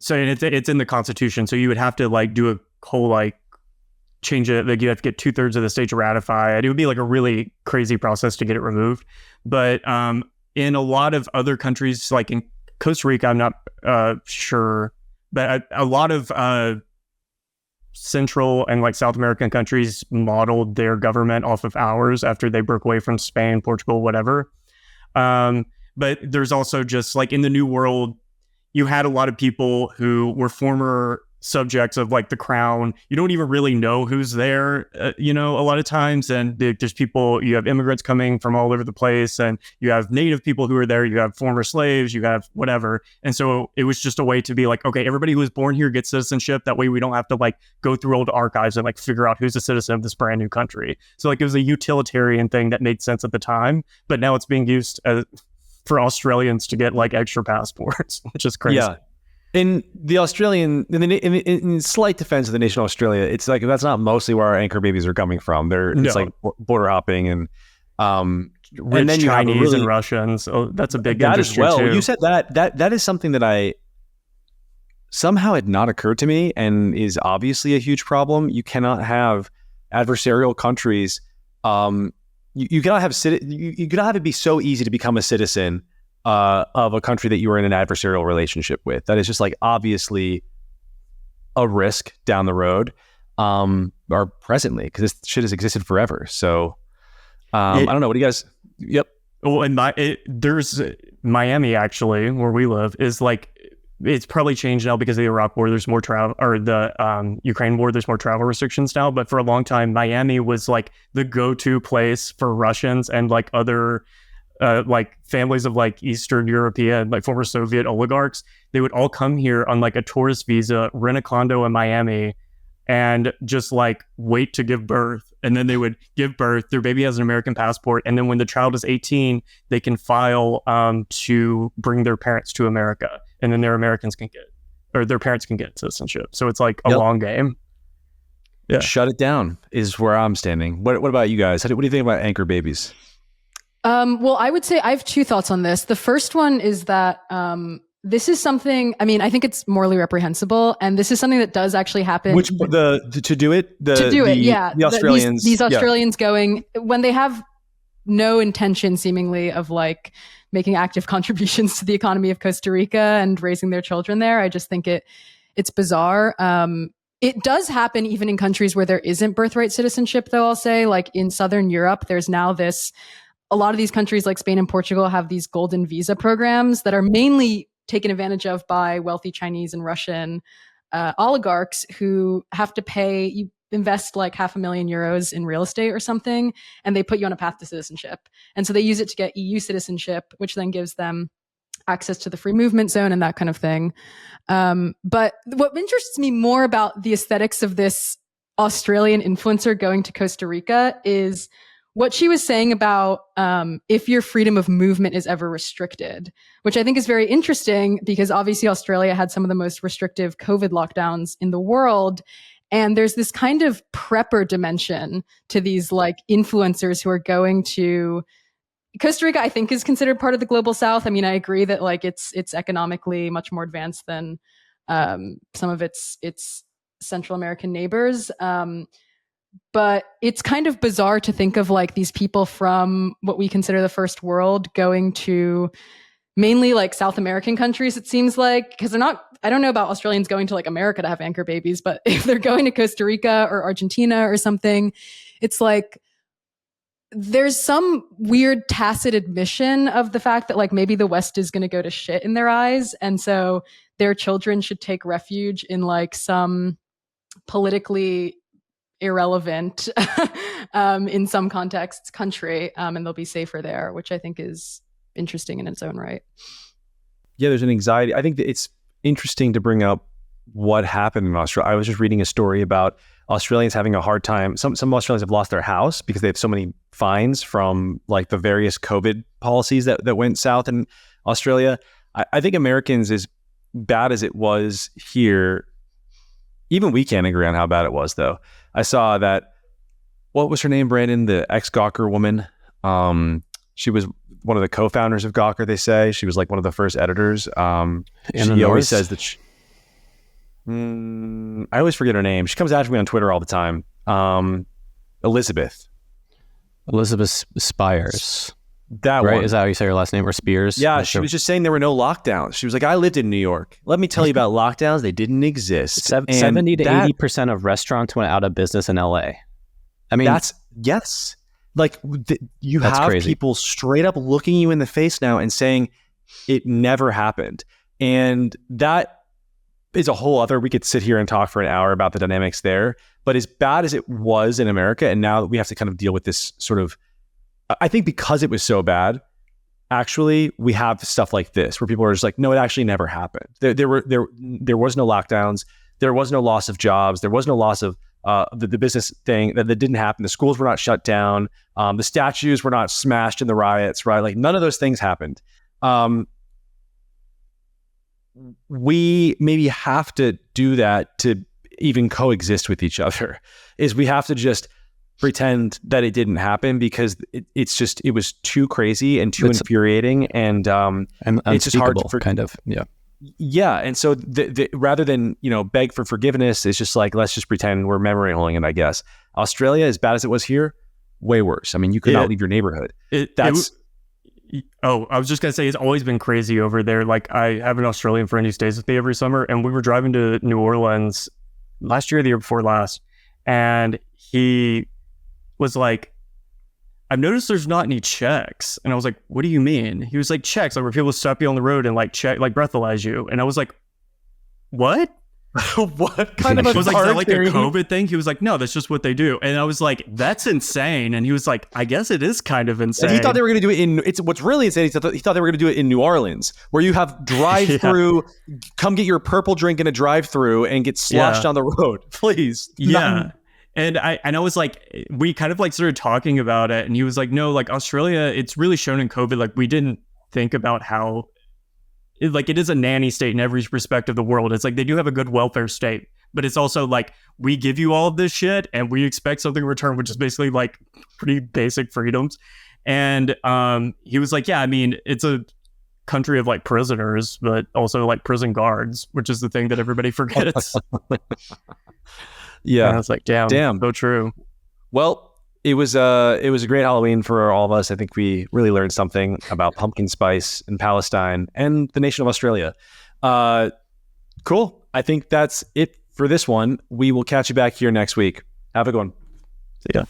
So it's in the Constitution. So you would have to like do a whole like change it. Like you have to get 2/3 of the state to ratify it. It would be like a really crazy process to get it removed. But in a lot of other countries, like in Costa Rica, I'm not sure, but a lot of Central and like South American countries modeled their government off of ours after they broke away from Spain, Portugal, whatever. But there's also just like in the New World, you had a lot of people who were former subjects of like the crown. You don't even really know who's there, a lot of times. And there's people, you have immigrants coming from all over the place, and you have native people who are there, you have former slaves, you have whatever. And so it was just a way to be like, okay, everybody who was born here gets citizenship. That way we don't have to like go through old archives and like figure out who's a citizen of this brand new country. So like it was a utilitarian thing that made sense at the time, but now it's being used for Australians to get like extra passports, which is crazy. Yeah. In the Australian, in slight defense of the nation of Australia, it's like that's not mostly where our anchor babies are coming from. It's like border hopping and and then Chinese and Russians. Oh, that's a big industry as well. too. You said that is something that I somehow had not occurred to me, and is obviously a huge problem. You cannot have adversarial countries. You cannot have you cannot have it be so easy to become a citizen of a country that you are in an adversarial relationship with. That is just like obviously a risk down the road, or presently, because this shit has existed forever. So I don't know. What do you guys? Yep. Well, and there's Miami actually, where we live, is like, it's probably changed now because of the Iraq war. There's more travel, or the Ukraine war. There's more travel restrictions now. But for a long time, Miami was like the go-to place for Russians and like other like families of like Eastern European, like former Soviet oligarchs. They would all come here on like a tourist visa, rent a condo in Miami, and just like wait to give birth. And then they would give birth. Their baby has an American passport. And then when the child is 18, they can file to bring their parents to America. And then their parents can get citizenship. So it's like a long game. Yeah. Shut it down is where I'm standing. What about you guys? What do you think about anchor babies? Well, I would say I have two thoughts on this. The first one is that this is something, I mean, I think it's morally reprehensible, and this is something that does actually happen. To do it? Yeah. The Australians. These Australians going, when they have no intention seemingly of like making active contributions to the economy of Costa Rica and raising their children there. I just think it's bizarre. It does happen even in countries where there isn't birthright citizenship, though. I'll say, like in Southern Europe, there's now a lot of these countries like Spain and Portugal have these golden visa programs that are mainly taken advantage of by wealthy Chinese and Russian oligarchs who have to pay, you invest like €500,000 in real estate or something, and they put you on a path to citizenship. And so they use it to get EU citizenship, which then gives them access to the free movement zone and that kind of thing. But what interests me more about the aesthetics of this Australian influencer going to Costa Rica is what she was saying about if your freedom of movement is ever restricted, which I think is very interesting because obviously Australia had some of the most restrictive COVID lockdowns in the world. And there's this kind of prepper dimension to these like influencers who are going to Costa Rica. I think is considered part of the global South. I mean, I agree that like it's economically much more advanced than some of its Central American neighbors. But it's kind of bizarre to think of like these people from what we consider the first world going to mainly like South American countries, it seems like, because they're not, I don't know about Australians going to like America to have anchor babies, but if they're going to Costa Rica or Argentina or something, it's like there's some weird tacit admission of the fact that like maybe the West is going to go to shit in their eyes. And so their children should take refuge in like some politically irrelevant in some contexts country, and they'll be safer there, which I think is interesting in its own right. Yeah, there's an anxiety. I think that it's interesting to bring up what happened in Australia. I was just reading a story about Australians having a hard time. Some Australians have lost their house because they have so many fines from like the various COVID policies that went south in Australia. I think Americans, as bad as it was here, even we can't agree on how bad it was, though. I saw that, what was her name, Brandon? The ex-Gawker woman. She was one of the co-founders of Gawker, they say. She was like one of the first editors. She always says that I always forget her name. She comes after me on Twitter all the time. Elizabeth Spires. That right? one. Is that how you say her last name? Or Spears? Yeah, she was just saying there were no lockdowns. She was like, I lived in New York. Let me tell you about lockdowns. They didn't exist. 70 to 80% of restaurants went out of business in LA. I mean, yes. Like you that's have crazy. People straight up looking you in the face now and saying it never happened. And that is a whole other, we could sit here and talk for an hour about the dynamics there. But as bad as it was in America, and now we have to kind of deal with this sort of, I think because it was so bad, actually, we have stuff like this where people are just like, no, it actually never happened. There was no lockdowns. There was no loss of jobs. There was no loss of the business thing that didn't happen. The schools were not shut down. The statues were not smashed in the riots, right? Like none of those things happened. We maybe have to do that to even coexist with each other, is we have to just pretend that it didn't happen, because it was too crazy and too infuriating, and it's just hard to kind of. Yeah. And so rather than, beg for forgiveness, it's just like, let's just pretend we're memory holding it, I guess. Australia, as bad as it was here, way worse. I mean, you could not leave your neighborhood. I was just going to say, it's always been crazy over there. Like, I have an Australian friend who stays with me every summer, and we were driving to New Orleans last year or the year before last, and he was like, I've noticed there's not any checks. And I was like, what do you mean? He was like, checks, like where people stop you on the road and like check, like breathalyze you. And I was like, what? What kind of a was like, is that like a COVID thing? He was like, no, that's just what they do. And I was like, that's insane. And he was like, I guess it is kind of insane. And he thought they were going to do it what's really insane, he thought they were going to do it in New Orleans, where you have drive-through, come get your purple drink in a drive-through and get sloshed on the road. Please. Yeah. And I was like, we kind of like started talking about it, and he was like, no, like Australia, it's really shown in COVID. Like, we didn't think about how, it is a nanny state in every respect of the world. It's like, they do have a good welfare state, but it's also like, we give you all of this shit and we expect something in return, which is basically like pretty basic freedoms. And he was like, yeah, I mean, it's a country of like prisoners, but also like prison guards, which is the thing that everybody forgets. Yeah. And I was like, damn, so true. Well, it was a great Halloween for all of us. I think we really learned something about pumpkin spice in Palestine and the nation of Australia. Cool. I think that's it for this one. We will catch you back here next week. Have a good one. See ya.